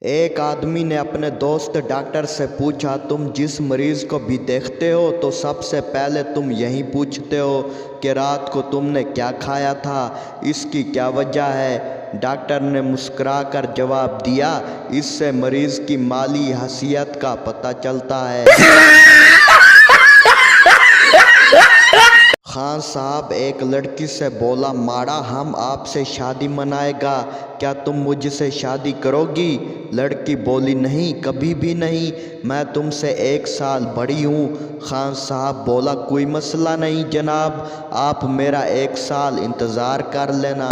एक आदमी ने अपने दोस्त डॉक्टर से पूछा, तुम जिस मरीज़ को भी देखते हो तो सबसे पहले तुम यही पूछते हो कि रात को तुमने क्या खाया था, इसकी क्या वजह है। डॉक्टर ने मुस्कुराकर जवाब दिया, इससे मरीज़ की माली हैसियत का पता चलता है। खान साहब एक लड़की से बोला, माड़ा हम आपसे शादी मनाएगा, क्या तुम मुझसे शादी करोगी। लड़की बोली, नहीं, कभी भी नहीं, मैं तुमसे 1 साल बड़ी हूँ। खान साहब बोला, कोई मसला नहीं जनाब, आप मेरा 1 साल इंतज़ार कर लेना।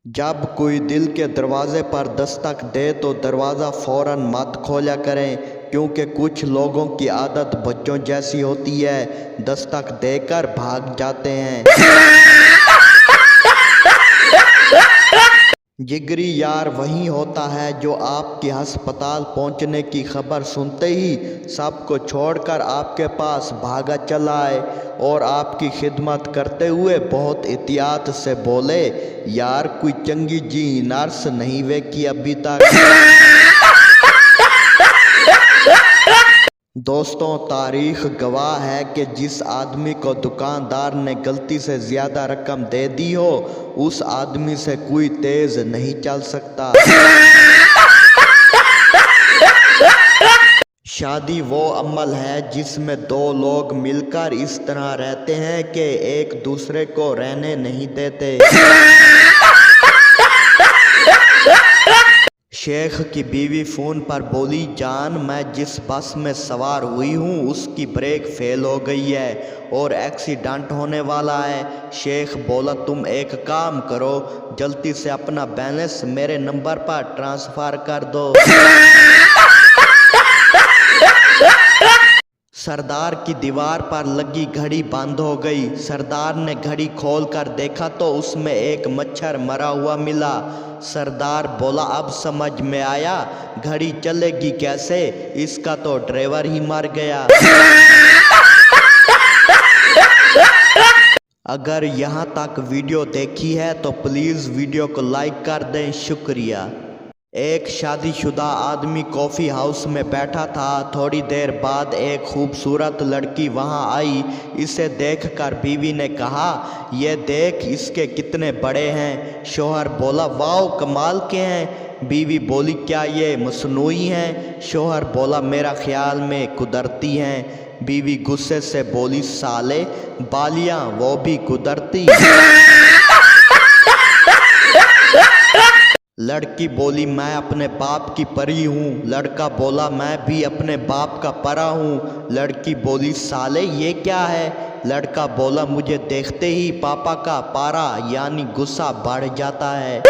जब कोई दिल के दरवाजे पर दस्तक दे तो दरवाज़ा फ़ौरन मत खोला करें, क्योंकि कुछ लोगों की आदत बच्चों जैसी होती है, दस्तक देकर भाग जाते हैं। जिगरी यार वही होता है जो आपकी अस्पताल पहुंचने की खबर सुनते ही सबको छोड़कर आपके पास भागा चला आए और आपकी खिदमत करते हुए बहुत एहतियात से बोले, यार कोई चंगी जी नर्स नहीं वेखी अभी तक। दोस्तों, तारीख गवाह है कि जिस आदमी को दुकानदार ने गलती से ज़्यादा रकम दे दी हो, उस आदमी से कोई तेज़ नहीं चल सकता। शादी वो अमल है जिसमें 2 लोग मिलकर इस तरह रहते हैं कि एक दूसरे को रहने नहीं देते। शेख की बीवी फ़ोन पर बोली, जान मैं जिस बस में सवार हुई हूँ उसकी ब्रेक फेल हो गई है और एक्सीडेंट होने वाला है। शेख बोला, तुम एक काम करो, जल्दी से अपना बैलेंस मेरे नंबर पर ट्रांसफ़र कर दो। सरदार की दीवार पर लगी घड़ी बंद हो गई। सरदार ने घड़ी खोलकर देखा तो उसमें एक मच्छर मरा हुआ मिला। सरदार बोला, अब समझ में आया, घड़ी चलेगी कैसे, इसका तो ड्राइवर ही मर गया। अगर यहाँ तक वीडियो देखी है तो प्लीज़ वीडियो को लाइक कर दें, शुक्रिया। एक शादीशुदा आदमी कॉफ़ी हाउस में बैठा था। थोड़ी देर बाद एक खूबसूरत लड़की वहां आई। इसे देखकर बीवी ने कहा, ये देख इसके कितने बड़े हैं। शौहर बोला, वाह कमाल के हैं। बीवी बोली, क्या ये मसनूई हैं। शौहर बोला, मेरा ख्याल में कुदरती हैं। बीवी गुस्से से बोली, साले बालियां वो भी कुदरती। लड़की बोली, मैं अपने बाप की परी हूँ। लड़का बोला, मैं भी अपने बाप का परा हूँ। लड़की बोली, साले ये क्या है। लड़का बोला, मुझे देखते ही पापा का पारा यानी गुस्सा बढ़ जाता है।